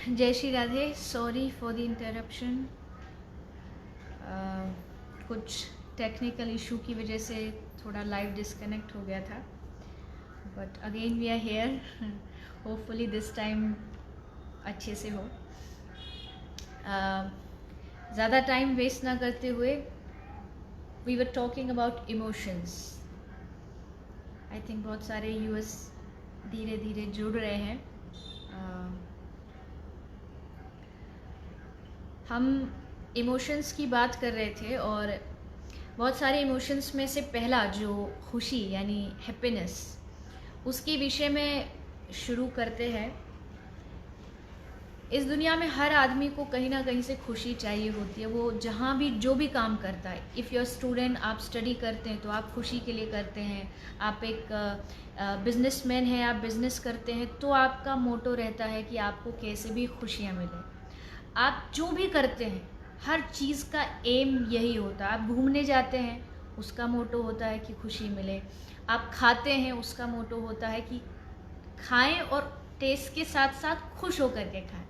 जय Shri Radhe. Sorry for the interruption. कुछ technical issue की वजह से थोड़ा लाइव डिस्कनेक्ट हो गया था, but again we are here. Hopefully this time अच्छे से हो। ज़्यादा टाइम वेस्ट ना करते हुए, we were talking about emotions. I think बहुत सारे यूएस धीरे धीरे जुड़ रहे हैं। हम इमोशंस की बात कर रहे थे और बहुत सारे इमोशंस में से पहला जो खुशी यानी हैप्पीनेस, उसके विषय में शुरू करते हैं। इस दुनिया में हर आदमी को कहीं ना कहीं से खुशी चाहिए होती है, वो जहाँ भी जो भी काम करता है। इफ़ यू आर स्टूडेंट, आप स्टडी करते हैं तो आप खुशी के लिए करते हैं। आप एक बिजनेसमैन हैं, आप बिजनेस करते हैं तो आपका मोटो रहता है कि आपको कैसे भी खुशियाँ मिलें। आप जो भी करते हैं हर चीज़ का एम यही होता है। आप घूमने जाते हैं, उसका मोटो होता है कि खुशी मिले। आप खाते हैं, उसका मोटो होता है कि खाएं और टेस्ट के साथ साथ खुश होकर के खाएं।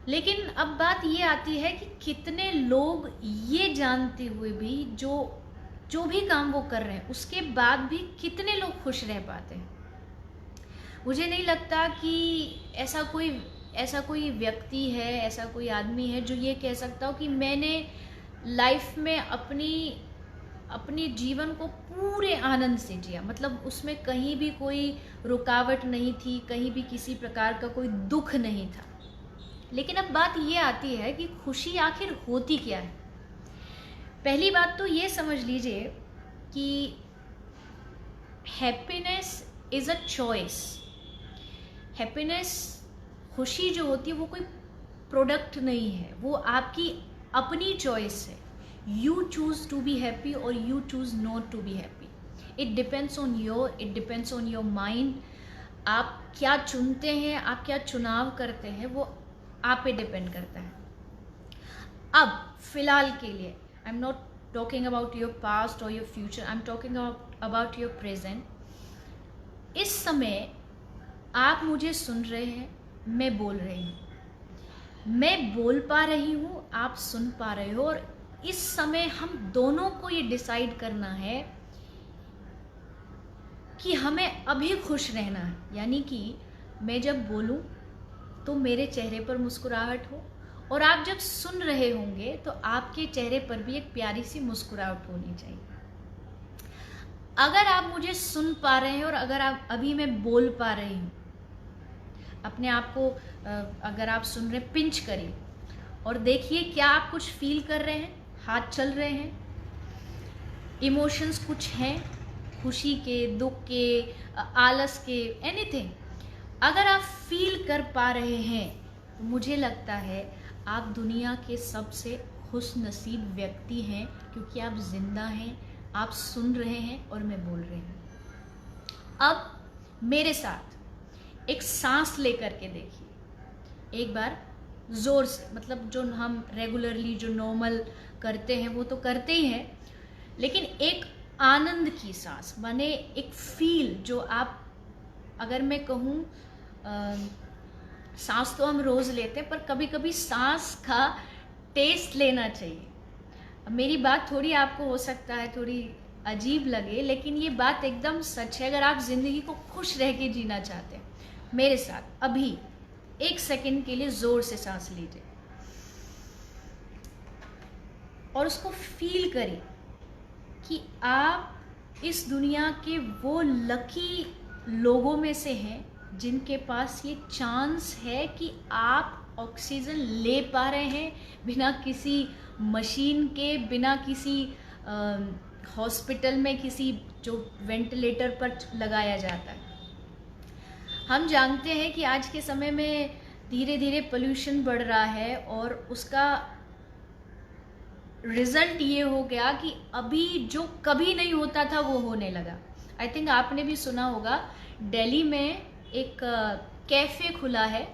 लेकिन अब बात ये आती है कि कितने लोग ये जानते हुए भी जो भी काम वो कर रहे हैं उसके बाद भी कितने लोग खुश रह पाते हैं। मुझे नहीं लगता कि ऐसा कोई व्यक्ति है, ऐसा कोई आदमी है जो ये कह सकता हो कि मैंने लाइफ में अपनी जीवन को पूरे आनंद से जिया, मतलब उसमें कहीं भी कोई रुकावट नहीं थी, कहीं भी किसी प्रकार का कोई दुख नहीं था। लेकिन अब बात ये आती है कि खुशी आखिर होती क्या है। पहली बात तो ये समझ लीजिए कि happiness is a choice. Happiness, खुशी जो होती है वो कोई प्रोडक्ट नहीं है, वो आपकी अपनी चॉइस है। You choose to be happy और you choose not to be happy. It depends on your mind. आप क्या चुनते हैं, आप क्या चुनाव करते हैं, वो आप पे डिपेंड करता है। अब फिलहाल के लिए I am not talking about your past और your future, I am talking about your present. इस समय आप मुझे सुन रहे हैं, मैं बोल रही हूँ, मैं बोल पा रही हूँ, आप सुन पा रहे हो। और इस समय हम दोनों को ये डिसाइड करना है कि हमें अभी खुश रहना है। यानी कि मैं जब बोलूँ तो मेरे चेहरे पर मुस्कुराहट हो, और आप जब सुन रहे होंगे तो आपके चेहरे पर भी एक प्यारी सी मुस्कुराहट होनी चाहिए। अगर आप मुझे सुन पा रहे हैं और अगर आप अभी मैं बोल पा रही हूँ, अपने आप को अगर आप सुन रहे, पिंच करिए और देखिए क्या आप कुछ फील कर रहे हैं, हाथ चल रहे हैं, इमोशंस कुछ हैं, खुशी के, दुख के, आलस के, एनीथिंग। अगर आप फील कर पा रहे हैं तो मुझे लगता है आप दुनिया के सबसे खुश नसीब व्यक्ति हैं, क्योंकि आप जिंदा हैं, आप सुन रहे हैं और मैं बोल रही हूँ। अब मेरे साथ एक सांस लेकर के देखिए एक बार जोर से, मतलब जो हम रेगुलरली जो नॉर्मल करते हैं वो तो करते ही हैं, लेकिन एक आनंद की सांस, माने एक फील जो आप, अगर मैं कहूँ सांस तो हम रोज लेते हैं पर कभी कभी सांस का टेस्ट लेना चाहिए। मेरी बात थोड़ी आपको हो सकता है थोड़ी अजीब लगे, लेकिन ये बात एकदम सच है। अगर आप जिंदगी को खुश रह के जीना चाहते हैं, मेरे साथ अभी 1 सेकंड के लिए जोर से सांस लीजिए और उसको फील करिए कि आप इस दुनिया के वो लकी लोगों में से हैं जिनके पास ये चांस है कि आप ऑक्सीजन ले पा रहे हैं बिना किसी मशीन के, बिना किसी हॉस्पिटल में किसी जो वेंटिलेटर पर लगाया जाता है। हम जानते हैं कि आज के समय में धीरे धीरे पोल्यूशन बढ़ रहा है और उसका रिजल्ट ये हो गया कि अभी जो कभी नहीं होता था वो होने लगा। आई थिंक आपने भी सुना होगा, दिल्ली में एक कैफ़े खुला है,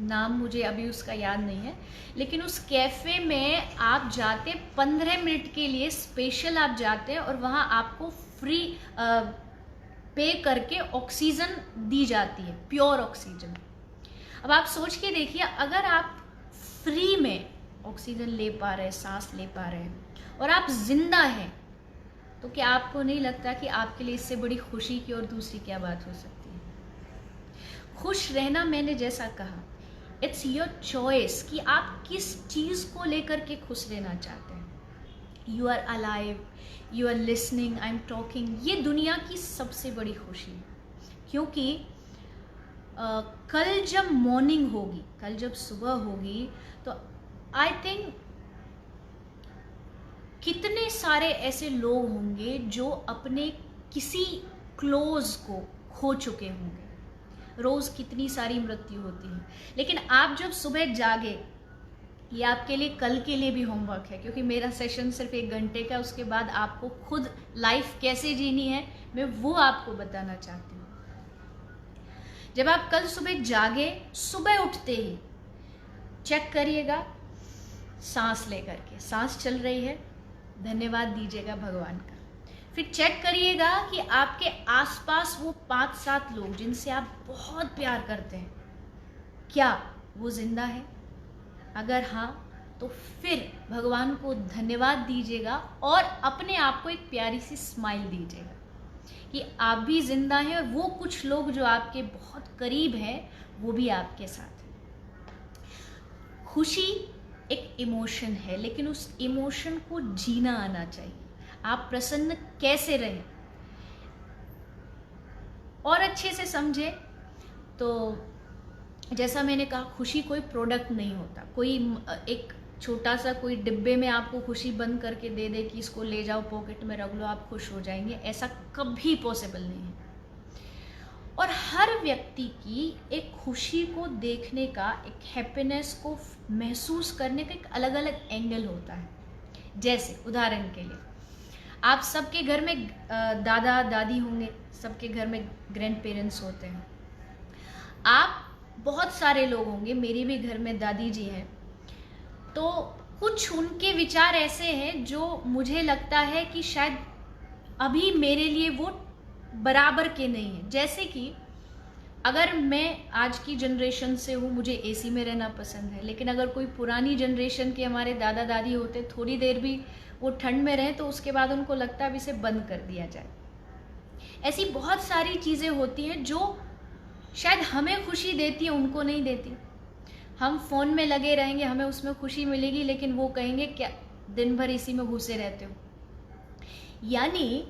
नाम मुझे अभी उसका याद नहीं है, लेकिन उस कैफ़े में आप जाते 15 मिनट के लिए स्पेशल आप जाते हैं और वहाँ आपको फ्री पे करके ऑक्सीजन दी जाती है, प्योर ऑक्सीजन। अब आप सोच के देखिए, अगर आप फ्री में ऑक्सीजन ले पा रहे हैं, सांस ले पा रहे हैं और आप जिंदा हैं, तो क्या आपको नहीं लगता कि आपके लिए इससे बड़ी खुशी की और दूसरी क्या बात हो सकती है? खुश रहना, मैंने जैसा कहा, इट्स योर चॉइस कि आप किस चीज को लेकर के खुश रहना चाहते हैं। You are alive, you are listening, I am talking, ये दुनिया की सबसे बड़ी खुशी है। क्योंकि कल जब मॉर्निंग होगी, कल जब सुबह होगी, तो आई थिंक कितने सारे ऐसे लोग होंगे जो अपने किसी क्लोज को खो चुके होंगे। रोज कितनी सारी मृत्यु होती है, लेकिन आप जब सुबह जागे, ये आपके लिए कल के लिए भी होमवर्क है, क्योंकि मेरा सेशन सिर्फ 1 घंटे का, उसके बाद आपको खुद लाइफ कैसे जीनी है मैं वो आपको बताना चाहती हूँ। जब आप कल सुबह जागे, सुबह उठते ही चेक करिएगा, सांस लेकर के, सांस चल रही है, धन्यवाद दीजिएगा भगवान का। फिर चेक करिएगा कि आपके आसपास वो 5-7 लोग जिनसे आप बहुत प्यार करते हैं, क्या वो जिंदा है? अगर हाँ, तो फिर भगवान को धन्यवाद दीजिएगा और अपने आप को एक प्यारी सी स्माइल दीजिएगा कि आप भी जिंदा हैं और वो कुछ लोग जो आपके बहुत करीब हैं वो भी आपके साथ हैं। खुशी एक इमोशन है, लेकिन उस इमोशन को जीना आना चाहिए। आप प्रसन्न कैसे रहें और अच्छे से समझे, तो जैसा मैंने कहा, खुशी कोई प्रोडक्ट नहीं होता। कोई एक छोटा सा कोई डिब्बे में आपको खुशी बंद करके दे दे कि इसको ले जाओ, पॉकेट में रख लो, आप खुश हो जाएंगे, ऐसा कभी पॉसिबल नहीं है। और हर व्यक्ति की एक खुशी को देखने का, एक हैप्पीनेस को महसूस करने का एक अलग अलग एंगल होता है। जैसे उदाहरण के लिए, आप सबके घर में दादा दादी होंगे, सबके घर में ग्रैंड पेरेंट्स होते हैं। आप बहुत सारे लोग होंगे, मेरे भी घर में दादी जी हैं, तो कुछ उनके विचार ऐसे हैं जो मुझे लगता है कि शायद अभी मेरे लिए वो बराबर के नहीं है। जैसे कि अगर मैं आज की जनरेशन से हूँ, मुझे एसी में रहना पसंद है, लेकिन अगर कोई पुरानी जनरेशन के हमारे दादा दादी होते, थोड़ी देर भी वो ठंड में रहें तो उसके बाद उनको लगता है अब इसे बंद कर दिया जाए। ऐसी बहुत सारी चीज़ें होती हैं जो शायद हमें खुशी देती है, उनको नहीं देती। हम फ़ोन में लगे रहेंगे, हमें उसमें खुशी मिलेगी, लेकिन वो कहेंगे क्या दिन भर इसी में घुसे रहते हो। यानी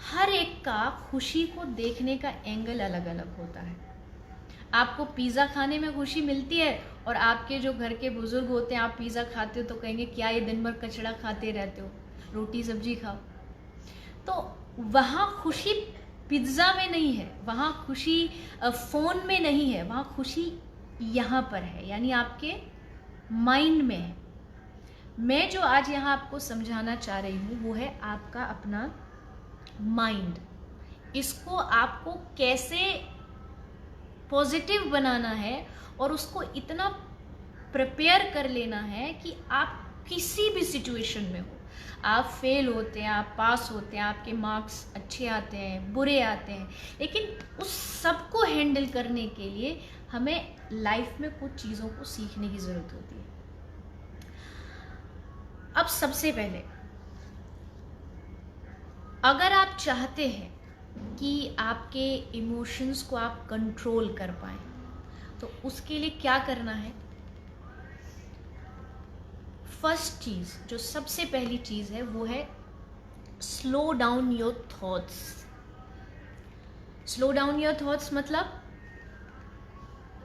हर एक का खुशी को देखने का एंगल अलग अलग होता है। आपको पिज़्ज़ा खाने में खुशी मिलती है और आपके जो घर के बुजुर्ग होते हैं, आप पिज़्ज़ा खाते हो तो कहेंगे क्या ये दिन भर कचड़ा खाते रहते हो, रोटी सब्जी खाओ। तो वहाँ खुशी पिज़्ज़ा में नहीं है, वहाँ खुशी फ़ोन में नहीं है, वहाँ खुशी यहाँ पर है, यानी आपके माइंड में है। मैं जो आज यहाँ आपको समझाना चाह रही हूँ वो है आपका अपना माइंड। इसको आपको कैसे पॉजिटिव बनाना है और उसको इतना प्रिपेयर कर लेना है कि आप किसी भी सिचुएशन में हो, आप फेल होते हैं, आप पास होते हैं, आपके मार्क्स अच्छे आते हैं, बुरे आते हैं, लेकिन उस सब को हैंडल करने के लिए हमें लाइफ में कुछ चीज़ों को सीखने की ज़रूरत होती है। अब सबसे पहले, अगर आप चाहते हैं कि आपके इमोशंस को आप कंट्रोल कर पाएं, तो उसके लिए क्या करना है? फर्स्ट चीज़, जो सबसे पहली चीज़ है, वो है slow down your thoughts. Slow down your thoughts मतलब,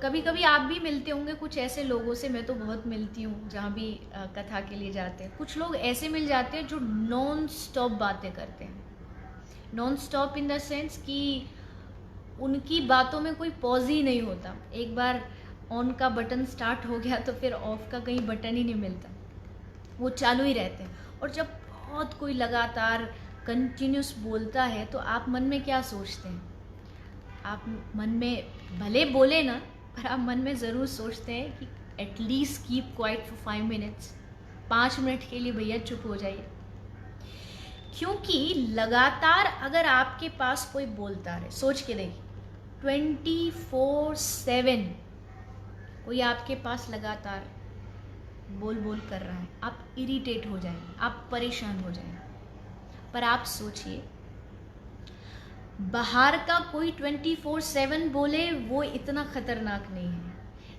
कभी कभी आप भी मिलते होंगे कुछ ऐसे लोगों से, मैं तो बहुत मिलती हूँ जहाँ भी कथा के लिए जाते हैं। कुछ लोग ऐसे मिल जाते हैं जो नॉन स्टॉप बातें करते हैं। Non stop in the sense कि उनकी बातों में कोई पॉज ही नहीं होता। एक बार ऑन का बटन स्टार्ट हो गया तो फिर ऑफ का कहीं बटन ही नहीं मिलता, वो चालू ही रहते हैं। और जब बहुत कोई लगातार कंटिन्यूस बोलता है तो आप मन में क्या सोचते हैं? आप मन में भले बोले ना, पर आप मन में ज़रूर सोचते हैं कि at least keep quiet for 5 minutes, 5 minute के लिए भैया चुप हो जाइए। क्योंकि लगातार अगर आपके पास कोई बोलता रहे, सोच के देखिए 24/7 कोई आपके पास लगातार बोल बोल कर रहा है, आप इरिटेट हो जाएंगे, आप परेशान हो जाएंगे। पर आप सोचिए, बाहर का कोई 24/7 बोले वो इतना खतरनाक नहीं है,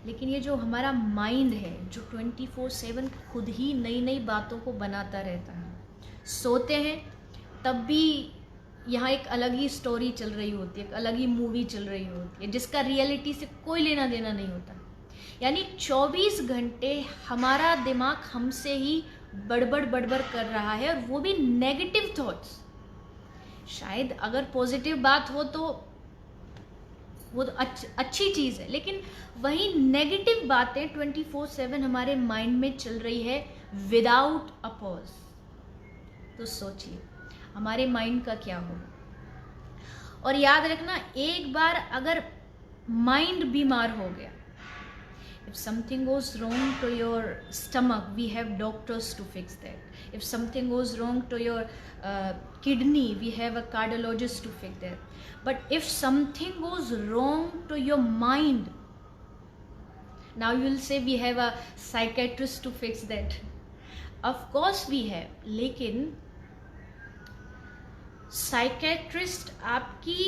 लेकिन ये जो हमारा माइंड है जो 24/7 खुद ही नई नई बातों को बनाता रहता है। सोते हैं तब भी यहाँ एक अलग ही स्टोरी चल रही होती है, एक अलग ही मूवी चल रही होती है जिसका रियलिटी से कोई लेना देना नहीं होता। यानी 24 घंटे हमारा दिमाग हमसे ही बड़बड़ बड़बड़ कर रहा है, और वो भी नेगेटिव थॉट्स। शायद अगर पॉजिटिव बात हो तो वो तो अच्छी चीज़ है, लेकिन वही नेगेटिव बातें 24/7 हमारे माइंड में चल रही है विदाउट अ पॉज। तो सोचिए हमारे माइंड का क्या होगा। और याद रखना, एक बार अगर माइंड बीमार हो गया, if something goes wrong to your stomach, we have doctors to fix that. If something goes wrong to your kidney, we have a cardiologist to fix that. But if something goes wrong to your mind, now you will say we have a psychiatrist to fix that. Of course we have, लेकिन psychiatrist आपकी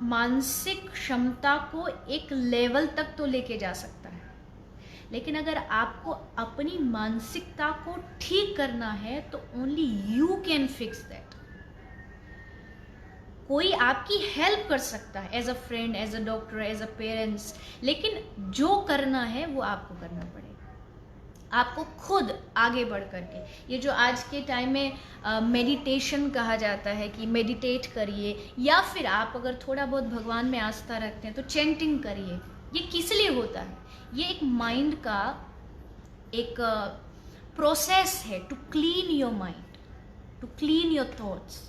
मानसिक क्षमता को एक level तक तो लेके जा सकता है, लेकिन अगर आपको अपनी मानसिकता को ठीक करना है तो only you can fix that. कोई आपकी हेल्प कर सकता है as a friend, as a doctor, as a parents, लेकिन जो करना है वो आपको करना पड़ेगा, आपको खुद आगे बढ़ करके। ये जो आज के टाइम में मेडिटेशन कहा जाता है कि मेडिटेट करिए, या फिर आप अगर थोड़ा बहुत भगवान में आस्था रखते हैं तो चैंटिंग करिए, ये किस लिए होता है? ये एक माइंड का एक प्रोसेस है to clean your mind, to clean your thoughts.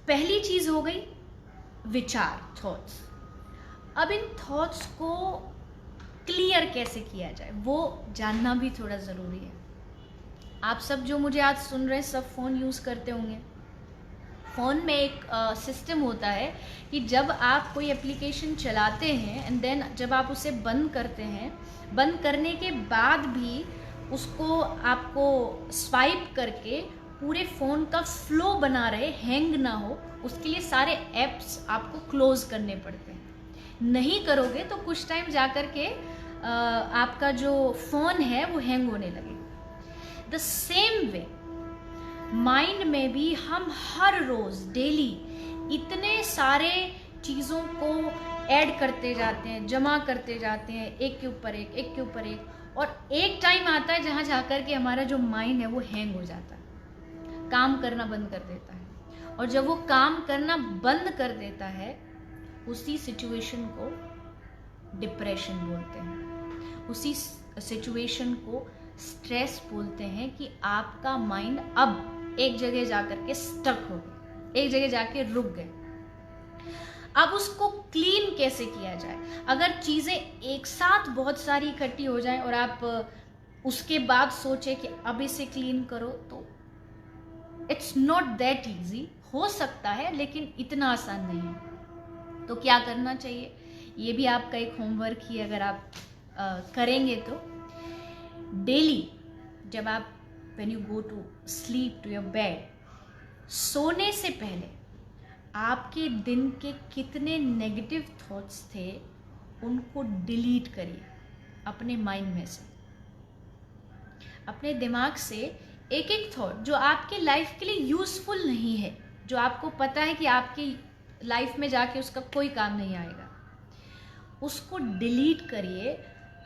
पहली चीज हो गई विचार, थॉट्स। अब इन थॉट्स को क्लियर कैसे किया जाए वो जानना भी थोड़ा ज़रूरी है। आप सब जो मुझे आज सुन रहे हैं सब फ़ोन यूज़ करते होंगे। फ़ोन में एक सिस्टम होता है कि जब आप कोई एप्लीकेशन चलाते हैं एंड देन जब आप उसे बंद करते हैं, बंद करने के बाद भी उसको आपको स्वाइप करके पूरे फ़ोन का फ्लो बना रहे, हैंग ना हो, उसके लिए सारे ऐप्स आपको क्लोज करने पड़ते हैं। नहीं करोगे तो कुछ टाइम जा कर के आपका जो फ़ोन है वो हैंग होने लगेगा। द सेम वे माइंड में भी हम हर रोज़ डेली इतने सारे चीज़ों को ऐड करते जाते हैं, जमा करते जाते हैं, एक के ऊपर एक, एक के ऊपर एक, और एक टाइम आता है जहाँ जाकर के हमारा जो माइंड है वो हैंग हो जाता है, काम करना बंद कर देता है। और जब वो काम करना बंद कर देता है, उसी सिचुएशन को डिप्रेशन बोलते हैं, उसी सिचुएशन को स्ट्रेस बोलते हैं कि आपका माइंड अब एक जगह जाकर के स्टक हो गया, एक जगह जाके रुक गए। अब उसको क्लीन कैसे किया जाए? अगर चीज़ें एक साथ बहुत सारी इकट्ठी हो जाएं और आप उसके बाद सोचे कि अब इसे क्लीन करो, तो इट्स नॉट दैट ईजी। हो सकता है लेकिन इतना आसान नहीं है। तो क्या करना चाहिए, ये भी आपका एक होमवर्क ही, अगर आप करेंगे तो डेली जब आप when you go to sleep to your bed, सोने से पहले आपके दिन के कितने नेगेटिव थॉट्स थे उनको डिलीट करिए अपने माइंड में से। अपने दिमाग से एक एक थॉट जो आपके लाइफ के लिए यूज़फुल नहीं है, जो आपको पता है कि आपकी लाइफ में जाके उसका कोई काम नहीं आएगा, उसको डिलीट करिए।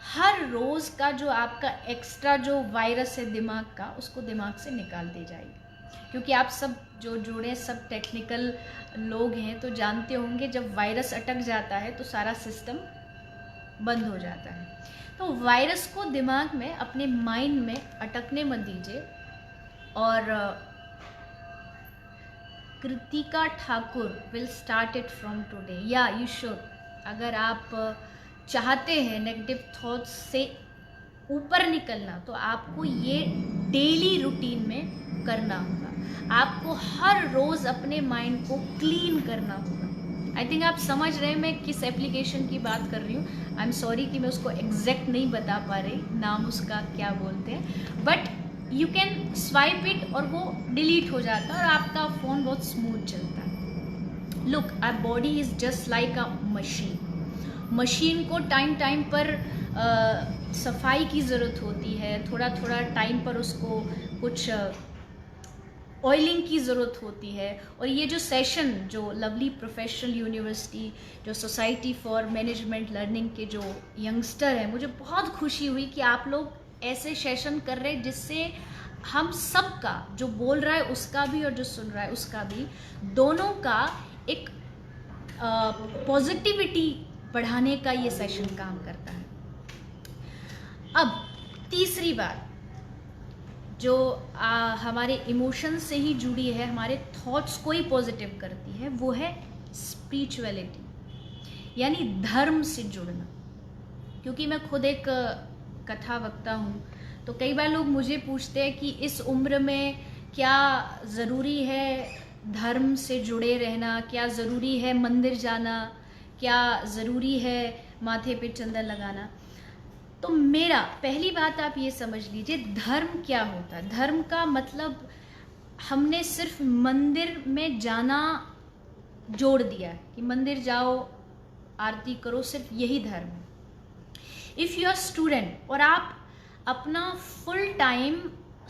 हर रोज़ का जो आपका एक्स्ट्रा जो वायरस है दिमाग का, उसको दिमाग से निकाल दी जाएगी। क्योंकि आप सब जो जुड़े सब टेक्निकल लोग हैं तो जानते होंगे, जब वायरस अटक जाता है तो सारा सिस्टम बंद हो जाता है। तो वायरस को दिमाग में, अपने माइंड में अटकने मत दीजिए। और Kritika Thakur will start it from today, या यू शुड। अगर आप चाहते हैं नेगेटिव थॉट्स से ऊपर निकलना, तो आपको ये डेली रूटीन में करना होगा। आपको हर रोज़ अपने माइंड को क्लीन करना होगा। आई थिंक आप समझ रहे हैं मैं किस एप्लीकेशन की बात कर रही हूँ। आई एम सॉरी कि मैं उसको एग्जैक्ट नहीं बता पा रही, नाम उसका क्या बोलते हैं, but you can swipe it और वो डिलीट हो जाता है और आपका फ़ोन बहुत स्मूथ चलता है। Look, our body is just like a machine. Machine को टाइम टाइम पर सफाई की ज़रूरत होती है, थोड़ा थोड़ा टाइम पर उसको कुछ ऑयलिंग की ज़रूरत होती है। और ये जो सेशन जो लवली प्रोफेशनल यूनिवर्सिटी, जो सोसाइटी फॉर मैनेजमेंट लर्निंग के जो यंगस्टर हैं, मुझे बहुत खुशी हुई कि आप लोग ऐसे सेशन कर रहे हैं जिससे हम सब का, जो बोल रहा है उसका भी और जो सुन रहा है उसका भी, दोनों का एक पॉजिटिविटी बढ़ाने का ये सेशन काम करता है। अब तीसरी बात जो हमारे इमोशन से ही जुड़ी है, हमारे थॉट्स को ही पॉजिटिव करती है, वो है स्पिरिचुअलिटी, यानी धर्म से जुड़ना। क्योंकि मैं खुद एक कथा वक्ता हूँ, तो कई बार लोग मुझे पूछते हैं कि इस उम्र में क्या ज़रूरी है धर्म से जुड़े रहना, क्या ज़रूरी है मंदिर जाना, क्या ज़रूरी है माथे पे चंदन लगाना। तो मेरा पहली बात आप ये समझ लीजिए, धर्म क्या होता है। धर्म का मतलब हमने सिर्फ मंदिर में जाना जोड़ दिया है कि मंदिर जाओ आरती करो, सिर्फ यही धर्म है। इफ़ यू आर स्टूडेंट और आप अपना फुल टाइम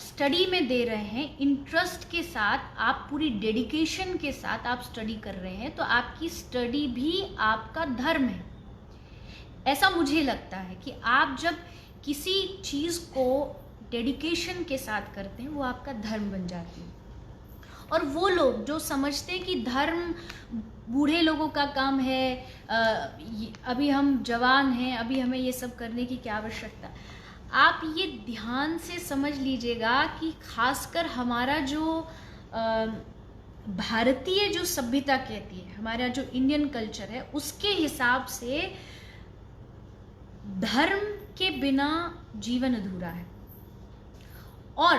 स्टडी में दे रहे हैं, इंटरेस्ट के साथ, आप पूरी डेडिकेशन के साथ आप स्टडी कर रहे हैं, तो आपकी स्टडी भी आपका धर्म है। ऐसा मुझे लगता है कि आप जब किसी चीज़ को डेडिकेशन के साथ करते हैं, वो आपका धर्म बन जाती है। और वो लोग जो समझते हैं कि धर्म बूढ़े लोगों का काम है, अभी हम जवान हैं, अभी हमें ये सब करने की क्या आवश्यकता, आप ये ध्यान से समझ लीजिएगा कि खासकर हमारा जो भारतीय जो सभ्यता कहती है, हमारा जो इंडियन कल्चर है, उसके हिसाब से धर्म के बिना जीवन अधूरा है। और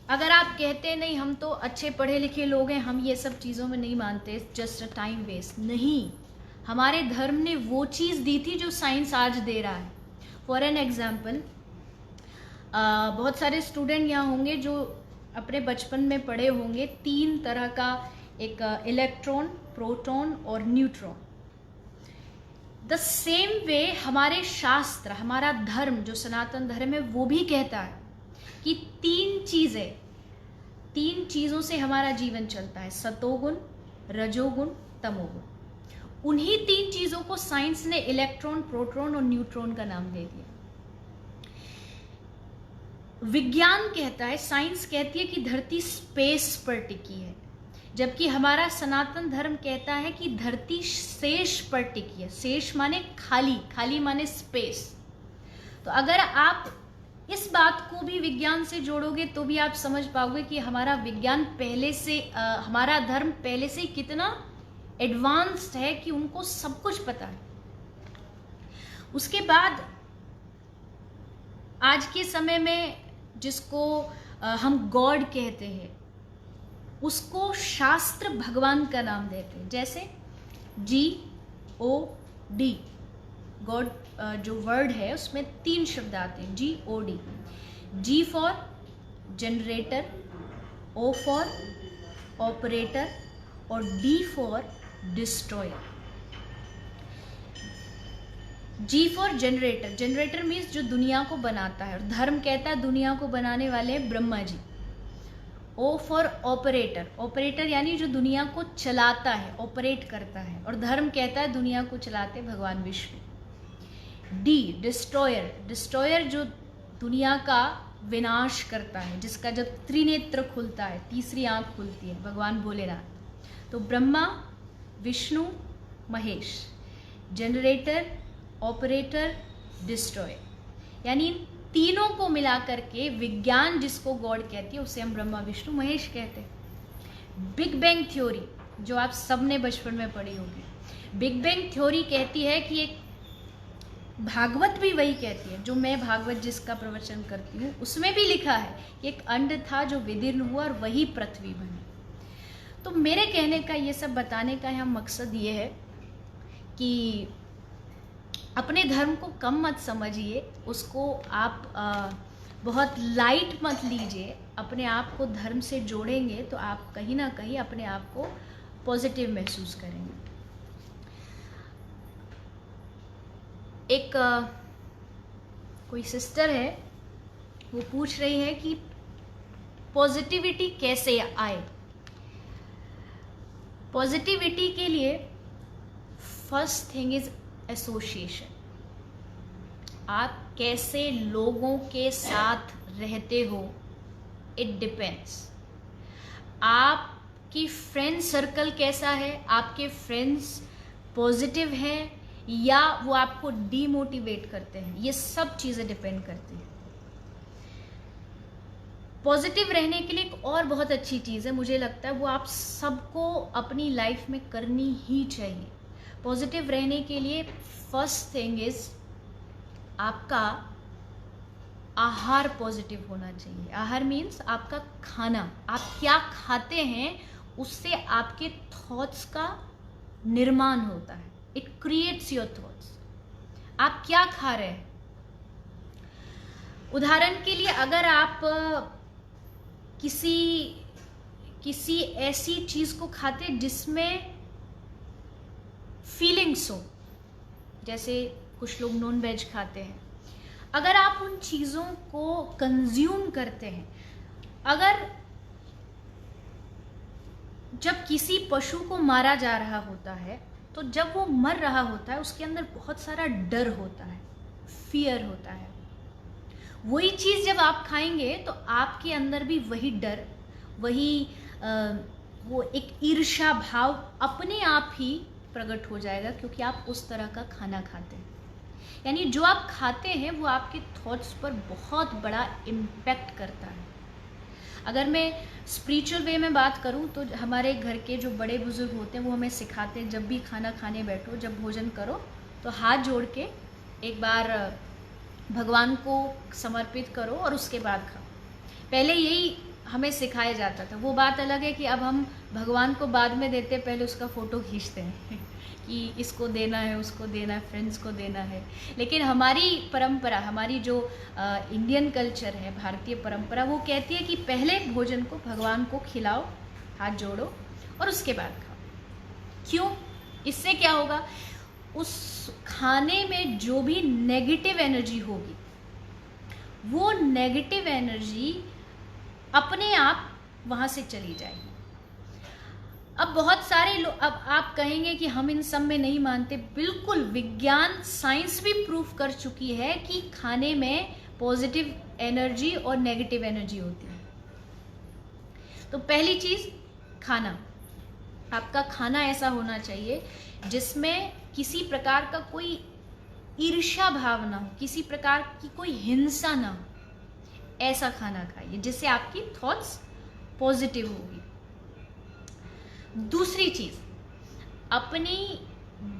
अगर आप कहते हैं नहीं हम तो अच्छे पढ़े लिखे लोग हैं, हम ये सब चीज़ों में नहीं मानते, जस्ट अ टाइम वेस्ट, नहीं, हमारे धर्म ने वो चीज़ दी थी जो साइंस आज दे रहा है। फॉर एन एग्जाम्पल, बहुत सारे स्टूडेंट यहाँ होंगे जो अपने बचपन में पढ़े होंगे 3 तरह का, एक इलेक्ट्रॉन, प्रोटॉन और न्यूट्रॉन। द सेम वे हमारे शास्त्र, हमारा धर्म जो सनातन धर्म है, वो भी कहता है कि 3 चीज़ों से हमारा जीवन चलता है, सतोगुण, रजोगुण, तमोगुण। उन्हीं 3 चीज़ों को साइंस ने इलेक्ट्रॉन, प्रोटॉन और न्यूट्रॉन का नाम दे दिया। विज्ञान कहता है, साइंस कहती है कि धरती स्पेस पर टिकी है, जबकि हमारा सनातन धर्म कहता है कि धरती शेष पर टिकी है। शेष माने खाली, खाली माने स्पेस। तो अगर आप इस बात को भी विज्ञान से जोड़ोगे तो भी आप समझ पाओगे कि हमारा विज्ञान पहले से, हमारा धर्म पहले से कितना एडवांस्ड है कि उनको सब कुछ पता है। उसके बाद आज के समय में जिसको हम गॉड कहते हैं, उसको शास्त्र भगवान का नाम देते हैं। जैसे GOD, गॉड जो वर्ड है उसमें 3 शब्द आते हैं, GOD। G for generator, O for operator और D for destroyer. G for generator, generator means जो दुनिया को बनाता है, और धर्म कहता है दुनिया को बनाने वाले हैं Brahma ji. O for operator, operator यानी जो दुनिया को चलाता है, ऑपरेट करता है, और धर्म कहता है दुनिया को चलाते भगवान विष्णु। D डिस्ट्रॉयर, डिस्ट्रॉयर जो दुनिया का विनाश करता है, जिसका जब त्रिनेत्र खुलता है, तीसरी आंख खुलती है, भगवान भोलेनाथ। तो Brahma, Vishnu, Mahesh, generator, operator, destroyer, यानी तीनों को मिलाकर के विज्ञान जिसको गॉड कहती है, उसे हम ब्रह्मा, विष्णु, महेश कहते हैं। बिग बैंग थ्योरी जो आप सबने बचपन में पढ़ी होगी, बिग बैंग थ्योरी कहती है कि एक, भागवत भी वही कहती है, जो मैं भागवत जिसका प्रवचन करती हूँ उसमें भी लिखा है कि एक अंड था जो विदीर्ण हुआ और वही पृथ्वी बनी। तो मेरे कहने का, ये सब बताने का यहाँ मकसद ये है कि अपने धर्म को कम मत समझिए, उसको आप बहुत लाइट मत लीजिए। अपने आप को धर्म से जोड़ेंगे तो आप कहीं ना कहीं अपने आप को पॉजिटिव महसूस करेंगे। एक कोई सिस्टर है, वो पूछ रही है कि पॉजिटिविटी कैसे आए। पॉजिटिविटी के लिए फर्स्ट थिंग इज एसोसिएशन। आप कैसे लोगों के साथ रहते हो, इट डिपेंड्स। आपकी फ्रेंड सर्कल कैसा है, आपके फ्रेंड्स पॉजिटिव हैं या वो आपको डीमोटिवेट करते हैं, ये सब चीज़ें डिपेंड करती हैं। पॉजिटिव रहने के लिए एक और बहुत अच्छी चीज़ है, मुझे लगता है वो आप सबको अपनी लाइफ में करनी ही चाहिए। पॉजिटिव रहने के लिए फर्स्ट थिंग इज आपका आहार पॉजिटिव होना चाहिए। आहार मीन्स आपका खाना, आप क्या खाते हैं उससे आपके थॉट्स का निर्माण होता है। It creates your thoughts. आप क्या खा रहे हैं। उदाहरण के लिए अगर आप किसी ऐसी चीज को खाते जिसमें फीलिंग्स हो, जैसे कुछ लोग नॉन वेज खाते हैं, अगर आप उन चीज़ों को कंज्यूम करते हैं, अगर जब किसी पशु को मारा जा रहा होता है तो जब वो मर रहा होता है उसके अंदर बहुत सारा डर होता है, फियर होता है। वही चीज़ जब आप खाएंगे तो आपके अंदर भी वही डर, वही वो एक ईर्ष्या भाव अपने आप ही प्रकट हो जाएगा, क्योंकि आप उस तरह का खाना खाते हैं। यानी जो आप खाते हैं वो आपके थॉट्स पर बहुत बड़ा इम्पैक्ट करता है। अगर मैं स्पिरिचुअल वे में बात करूं तो हमारे घर के जो बड़े बुजुर्ग होते हैं वो हमें सिखाते हैं, जब भी खाना खाने बैठो, जब भोजन करो तो हाथ जोड़ के एक बार भगवान को समर्पित करो और उसके बाद खाओ। पहले यही हमें सिखाया जाता था। वो बात अलग है कि अब हम भगवान को बाद में देते, पहले उसका फ़ोटो खींचते हैं कि इसको देना है, उसको देना है, फ्रेंड्स को देना है। लेकिन हमारी परंपरा, हमारी जो इंडियन कल्चर है, भारतीय परंपरा, वो कहती है कि पहले भोजन को भगवान को खिलाओ, हाथ जोड़ो और उसके बाद खाओ। क्यों? इससे क्या होगा, उस खाने में जो भी नेगेटिव एनर्जी होगी वो नेगेटिव एनर्जी अपने आप वहाँ से चली जाएगी। अब बहुत सारे लोग, अब आप कहेंगे कि हम इन सब में नहीं मानते। बिल्कुल, विज्ञान, साइंस भी प्रूफ कर चुकी है कि खाने में पॉजिटिव एनर्जी और नेगेटिव एनर्जी होती है। तो पहली चीज, खाना। आपका खाना ऐसा होना चाहिए जिसमें किसी प्रकार का कोई ईर्ष्या भाव ना हो, किसी प्रकार की कोई हिंसा ना हो। ऐसा खाना खाइए जिससे आपकी थॉट्स पॉजिटिव होगी। दूसरी चीज, अपनी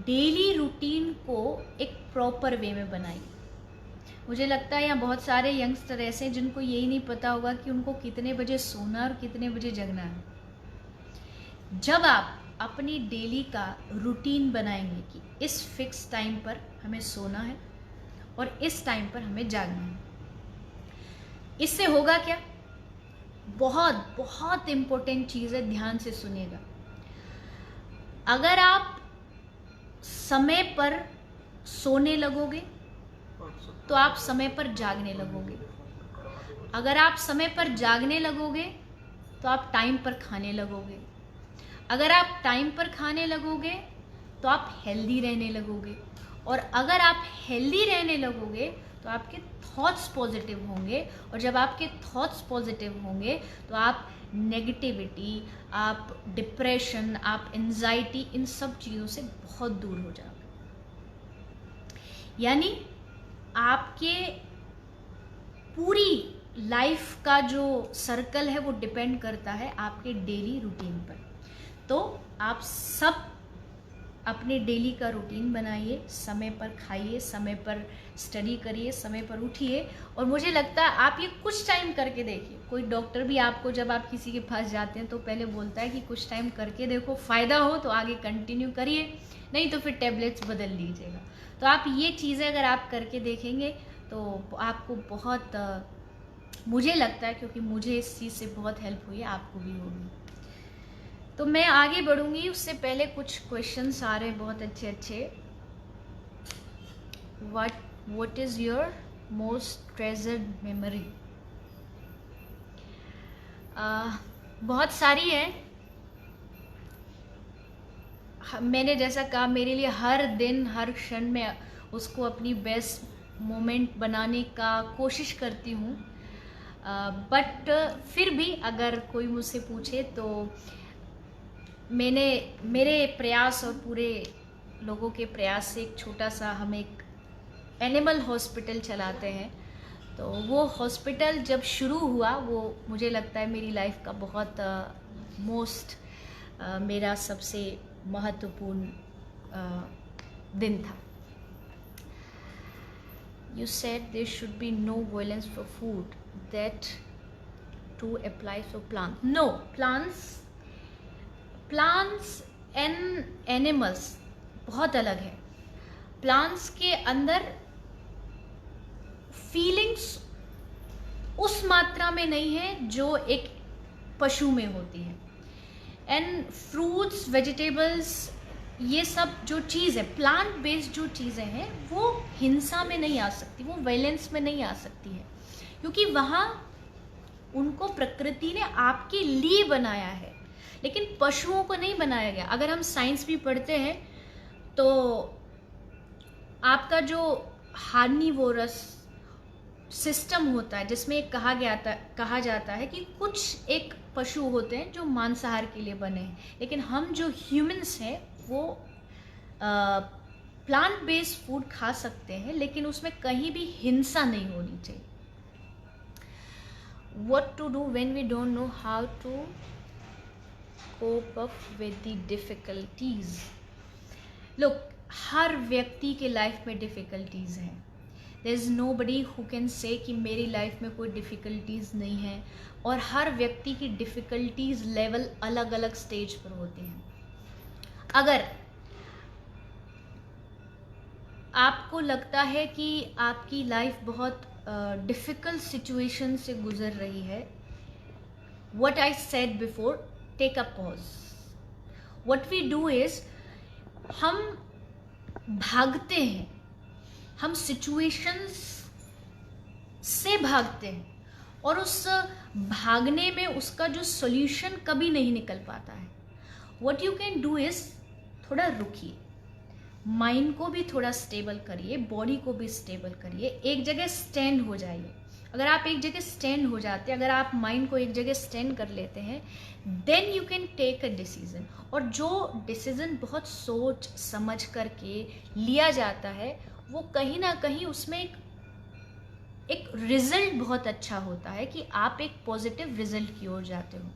डेली रूटीन को एक प्रॉपर वे में बनाइए। मुझे लगता है यहाँ बहुत सारे यंगस्टर ऐसे हैं जिनको यही नहीं पता होगा कि उनको कितने बजे सोना और कितने बजे जगना है। जब आप अपनी डेली का रूटीन बनाएंगे कि इस फिक्स टाइम पर हमें सोना है और इस टाइम पर हमें जागना है, इससे होगा क्या? बहुत बहुत इम्पोर्टेंट चीज़ है, ध्यान से सुनिएगा। अगर आप समय पर सोने लगोगे तो आप समय पर जागने लगोगे। अगर आप समय पर जागने लगोगे तो आप टाइम पर खाने लगोगे। अगर आप टाइम पर खाने लगोगे तो आप हेल्दी रहने लगोगे। और अगर आप हेल्दी रहने लगोगे तो आपके थॉट्स पॉजिटिव होंगे। और जब आपके थॉट्स पॉजिटिव होंगे तो आप नेगेटिविटी, आप डिप्रेशन, आप एंजाइटी, इन सब चीज़ों से बहुत दूर हो जाओगे। यानी आपके पूरी लाइफ का जो सर्कल है वो डिपेंड करता है आपके डेली रूटीन पर। तो आप सब अपने डेली का रूटीन बनाइए, समय पर खाइए, समय पर स्टडी करिए, समय पर उठिए। और मुझे लगता है आप ये कुछ टाइम करके देखिए। कोई डॉक्टर भी आपको जब आप किसी के पास जाते हैं तो पहले बोलता है कि कुछ टाइम करके देखो, फ़ायदा हो तो आगे कंटिन्यू करिए, नहीं तो फिर टेबलेट्स बदल लीजिएगा। तो आप ये चीज़ें अगर आप करके देखेंगे तो आपको बहुत मुझे लगता है, क्योंकि मुझे इस चीज़ से बहुत हेल्प हुई है, आपको भी होगी। तो मैं आगे बढ़ूंगी उससे पहले कुछ क्वेश्चंस आ रहे हैं बहुत अच्छे अच्छे। What is your most treasured memory? बहुत सारी है। मैंने जैसा कहा, मेरे लिए हर दिन हर क्षण में उसको अपनी बेस्ट मोमेंट बनाने का कोशिश करती हूँ। बट फिर भी अगर कोई मुझसे पूछे तो मेरे प्रयास और पूरे लोगों के प्रयास से एक छोटा सा हम एक एनिमल हॉस्पिटल चलाते हैं। तो वो हॉस्पिटल जब शुरू हुआ, वो मुझे लगता है मेरी लाइफ का बहुत मेरा सबसे महत्वपूर्ण दिन था। You said there should be no violence for food. That too applies for plants. No, plants and animals बहुत अलग है। प्लांट्स के अंदर फीलिंग्स उस मात्रा में नहीं है जो एक पशु में होती है। एंड फ्रूट्स, वेजिटेबल्स, ये सब जो चीज़ है, प्लांट बेस्ड जो चीज़ें हैं, वो हिंसा में नहीं आ सकती, वो वायलेंस में नहीं आ सकती है, क्योंकि वहाँ उनको प्रकृति ने आपके लिए बनाया है, लेकिन पशुओं को नहीं बनाया गया। अगर हम साइंस भी पढ़ते हैं तो आपका जो हार्निवोरस सिस्टम होता है, जिसमें कहा जाता है कि कुछ एक पशु होते हैं जो मांसाहार के लिए बने हैं, लेकिन हम जो ह्यूमंस हैं वो प्लांट बेस्ड फूड खा सकते हैं, लेकिन उसमें कहीं भी हिंसा नहीं होनी चाहिए। What to do when we don't know how to cope up with the difficulties? Look, हर व्यक्ति के लाइफ में डिफ़िकल्टीज़ हैं। There is nobody who can say कि मेरी लाइफ में कोई डिफ़िकल्टीज़ नहीं है, और हर व्यक्ति की डिफ़िकल्टीज़ लेवल अलग अलग स्टेज पर होती हैं। अगर आपको लगता है कि आपकी लाइफ बहुत डिफ़िकल्ट सिचुएशन से गुजर रही है, what I said before, take a pause. What we do is, हम भागते हैं, हम सिचुएशंस से भागते हैं, और उस भागने में उसका जो सॉल्यूशन कभी नहीं निकल पाता है। What you can do is, थोड़ा रुकिए, माइंड को भी थोड़ा स्टेबल करिए, बॉडी को भी स्टेबल करिए, एक जगह स्टैंड हो जाइए। अगर आप एक जगह स्टैंड हो जाते हैं, अगर आप माइंड को एक जगह स्टैंड कर लेते हैं, then you can take a decision. और जो डिसीजन बहुत सोच समझ करके लिया जाता है, वो कहीं ना कहीं उसमें एक रिजल्ट बहुत अच्छा होता है कि आप एक पॉजिटिव रिजल्ट की ओर जाते हो।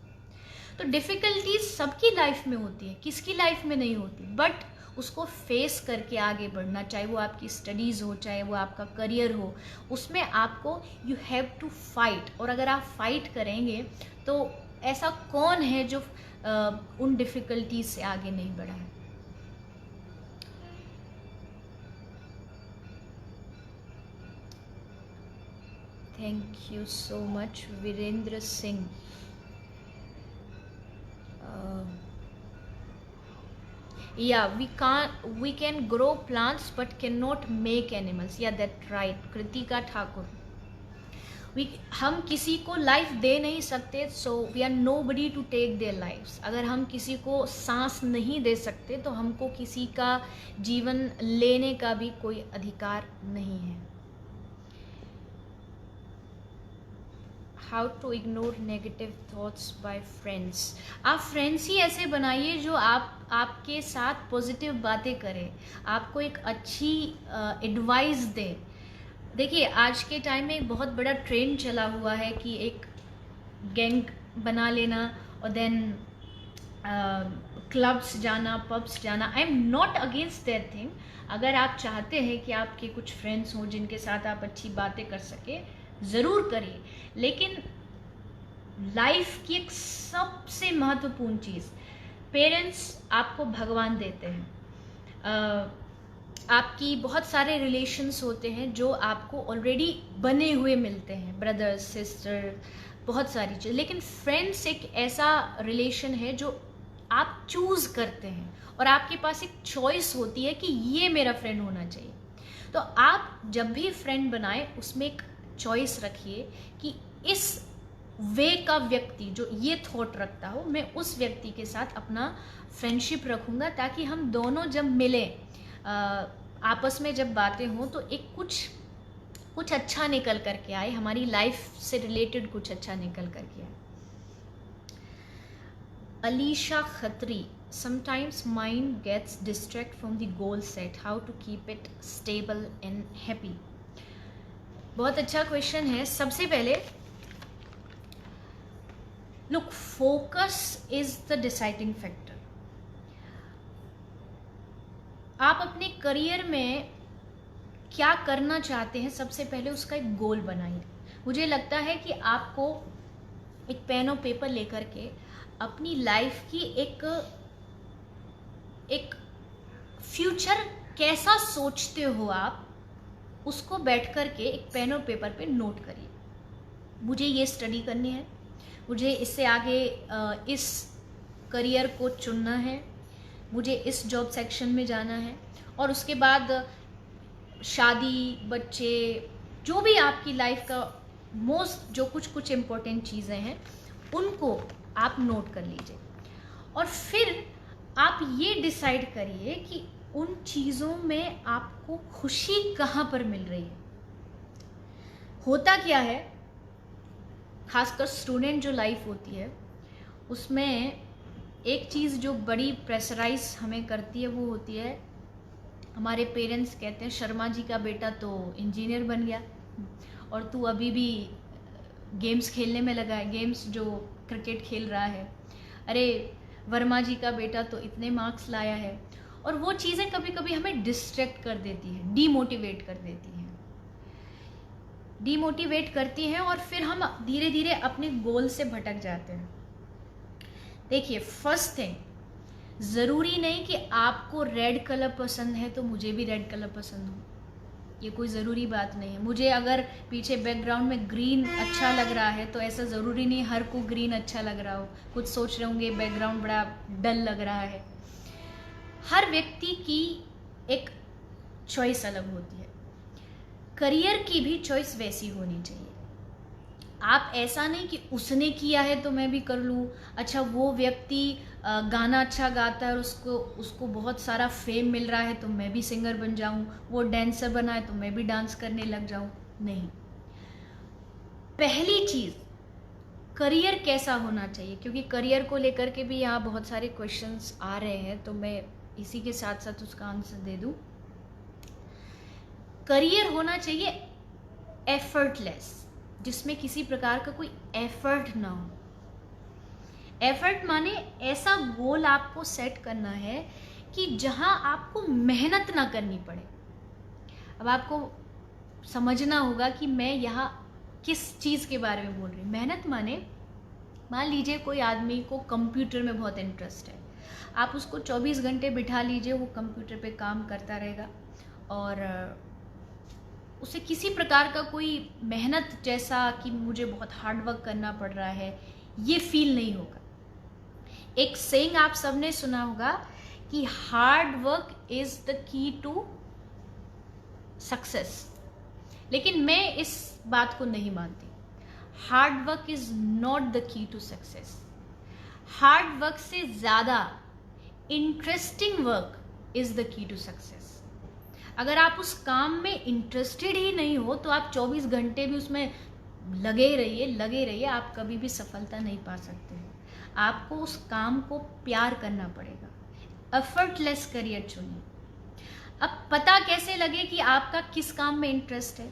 तो डिफ़िकल्टीज सबकी लाइफ में होती है, किसकी लाइफ में नहीं होती, बट उसको फेस करके आगे बढ़ना, चाहे वो आपकी स्टडीज़ हो, चाहे वो आपका करियर हो, उसमें आपको यू हैव टू फाइट। और अगर आप फाइट करेंगे तो ऐसा कौन है जो उन डिफ़िकल्टीज से आगे नहीं बढ़ा है। Thank you so much Virendra Singh. Yeah, we can grow plants but cannot make animals. Yeah, that's right, Kritika Thakur. हम किसी को लाइफ दे नहीं सकते, so we are nobody to take their lifes. अगर हम किसी को सांस नहीं दे सकते तो हमको किसी का जीवन लेने का भी कोई अधिकार नहीं है। How to ignore negative thoughts by friends? आप फ्रेंड्स ही ऐसे बनाइए जो आपके साथ पॉजिटिव बातें करें, आपको एक अच्छी एडवाइस दें। देखिए, आज के टाइम में एक बहुत बड़ा ट्रेंड चला हुआ है कि एक गैंग बना लेना और देन क्लब्स जाना, पब्स जाना, आई am not against that thing. अगर आप चाहते हैं कि आपके कुछ फ्रेंड्स हों जिनके साथ आप अच्छी बातें कर सके, ज़रूर करिए। लेकिन लाइफ की एक सबसे महत्वपूर्ण चीज़, पेरेंट्स आपको भगवान देते हैं। आपकी बहुत सारे रिलेशंस होते हैं जो आपको ऑलरेडी बने हुए मिलते हैं, ब्रदर्स, सिस्टर, बहुत सारी चीज़। लेकिन फ्रेंड्स एक ऐसा रिलेशन है जो आप चूज़ करते हैं और आपके पास एक चॉइस होती है कि ये मेरा फ्रेंड होना चाहिए। तो आप जब भी फ्रेंड बनाएं उसमें एक चॉइस रखिए कि इस वे का व्यक्ति जो ये थॉट रखता हो, मैं उस व्यक्ति के साथ अपना फ्रेंडशिप रखूँगा, ताकि हम दोनों जब मिलें, आपस में जब बातें हों, तो एक कुछ अच्छा निकल करके आए, हमारी लाइफ से रिलेटेड कुछ अच्छा निकल करके आए। Alisha Khatri, sometimes mind gets distracted from the goal set, how to keep it stable and happy? बहुत अच्छा क्वेश्चन है। सबसे पहले look, focus is the deciding factor. आप अपने करियर में क्या करना चाहते हैं, सबसे पहले उसका एक गोल बनाइए। मुझे लगता है कि आपको एक पेन और पेपर लेकर के अपनी लाइफ की एक फ्यूचर कैसा सोचते हो आप, उसको बैठ कर के एक पेन और पेपर पे नोट करिए। मुझे ये स्टडी करनी है, मुझे इससे आगे इस करियर को चुनना है, मुझे इस जॉब सेक्शन में जाना है, और उसके बाद शादी, बच्चे, जो भी आपकी लाइफ का मोस्ट जो कुछ इम्पोर्टेंट चीज़ें हैं उनको आप नोट कर लीजिए। और फिर आप ये डिसाइड करिए कि उन चीज़ों में आपको खुशी कहाँ पर मिल रही है। होता क्या है, खासकर स्टूडेंट जो लाइफ होती है उसमें एक चीज़ जो बड़ी प्रेशराइज हमें करती है वो होती है, हमारे पेरेंट्स कहते हैं शर्मा जी का बेटा तो इंजीनियर बन गया और तू अभी भी गेम्स खेलने में लगा है, गेम्स जो क्रिकेट खेल रहा है। अरे वर्मा जी का बेटा तो इतने मार्क्स लाया है। और वो चीज़ें कभी कभी हमें डिस्ट्रैक्ट कर देती हैं, डीमोटिवेट कर देती हैं, डीमोटिवेट करती हैं, और फिर हम धीरे धीरे अपने गोल से भटक जाते हैं। देखिए, फर्स्ट थिंग, ज़रूरी नहीं कि आपको रेड कलर पसंद है तो मुझे भी रेड कलर पसंद हो, ये कोई ज़रूरी बात नहीं है। मुझे अगर पीछे बैकग्राउंड में ग्रीन अच्छा लग रहा है तो ऐसा ज़रूरी नहीं हर को ग्रीन अच्छा लग रहा हो। कुछ सोच रहे होंगे बैकग्राउंड बड़ा डल लग रहा है। हर व्यक्ति की एक चॉइस अलग होती है, करियर की भी चॉइस वैसी होनी चाहिए। आप ऐसा नहीं कि उसने किया है तो मैं भी कर लूँ। अच्छा, वो व्यक्ति गाना अच्छा गाता है और उसको बहुत सारा फेम मिल रहा है तो मैं भी सिंगर बन जाऊँ, वो डांसर बना है तो मैं भी डांस करने लग जाऊँ। नहीं, पहली चीज़ करियर कैसा होना चाहिए, क्योंकि करियर को लेकर के भी यहाँ बहुत सारे क्वेश्चंस आ रहे हैं, तो मैं इसी के साथ साथ उसका आंसर दे दूँ। करियर होना चाहिए एफर्टलेस, जिसमें किसी प्रकार का कोई एफर्ट ना हो। एफर्ट माने ऐसा गोल आपको सेट करना है कि जहां आपको मेहनत ना करनी पड़े। अब आपको समझना होगा कि मैं यहाँ किस चीज़ के बारे में बोल रही हूँ। मेहनत माने, मान लीजिए कोई आदमी को कंप्यूटर में बहुत इंटरेस्ट है, आप उसको 24 घंटे बिठा लीजिए, वो कंप्यूटर पे काम करता रहेगा और उसे किसी प्रकार का कोई मेहनत जैसा कि मुझे बहुत हार्ड वर्क करना पड़ रहा है ये फील नहीं होगा। एक सेइंग आप सबने सुना होगा कि hard work is the key to success, लेकिन मैं इस बात को नहीं मानती। Hard work is not the key to success. Hard work से ज्यादा interesting work is the key to success. अगर आप उस काम में इंटरेस्टेड ही नहीं हो तो आप 24 घंटे भी उसमें लगे रहिए, आप कभी भी सफलता नहीं पा सकते हैं। आपको उस काम को प्यार करना पड़ेगा। एफर्टलेस करियर चुनिए। अब पता कैसे लगे कि आपका किस काम में इंटरेस्ट है?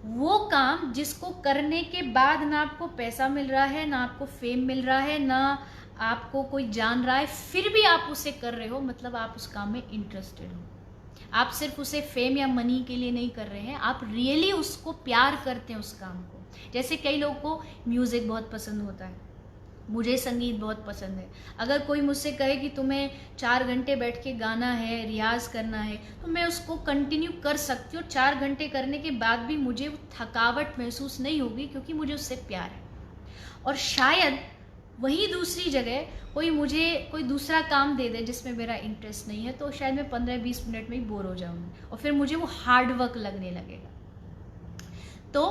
वो काम जिसको करने के बाद ना आपको पैसा मिल रहा है, ना आपको फेम मिल रहा है, ना आपको कोई जान रहा है फिर भी आप उसे कर रहे हो, मतलब आप उस काम में इंटरेस्टेड हो। आप सिर्फ उसे फेम या मनी के लिए नहीं कर रहे हैं, आप रियली उसको प्यार करते हैं उस काम को। जैसे कई लोगों को म्यूज़िक बहुत पसंद होता है, मुझे संगीत बहुत पसंद है। अगर कोई मुझसे कहे कि तुम्हें 4 घंटे बैठ के गाना है, रियाज करना है, तो मैं उसको कंटिन्यू कर सकती हूँ। 4 घंटे करने के बाद भी मुझे थकावट महसूस नहीं होगी, क्योंकि मुझे उससे प्यार है। और शायद वही दूसरी जगह कोई मुझे कोई दूसरा काम दे दे जिसमें मेरा इंटरेस्ट नहीं है, तो शायद मैं 15-20 मिनट में ही बोर हो जाऊंगी और फिर मुझे वो हार्ड वर्क लगने लगेगा। तो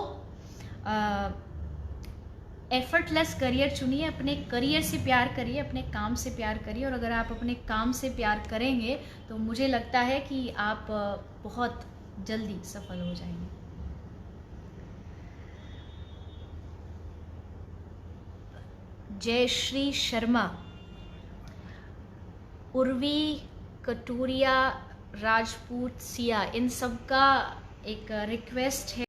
एफर्टलेस करियर चुनिए, अपने करियर से प्यार करिए, अपने काम से प्यार करिए। और अगर आप अपने काम से प्यार करेंगे तो मुझे लगता है कि आप बहुत जल्दी सफल हो जाएंगे। जयश्री शर्मा, उर्वी कटूरिया, राजपूत सिया, इन सब का एक रिक्वेस्ट है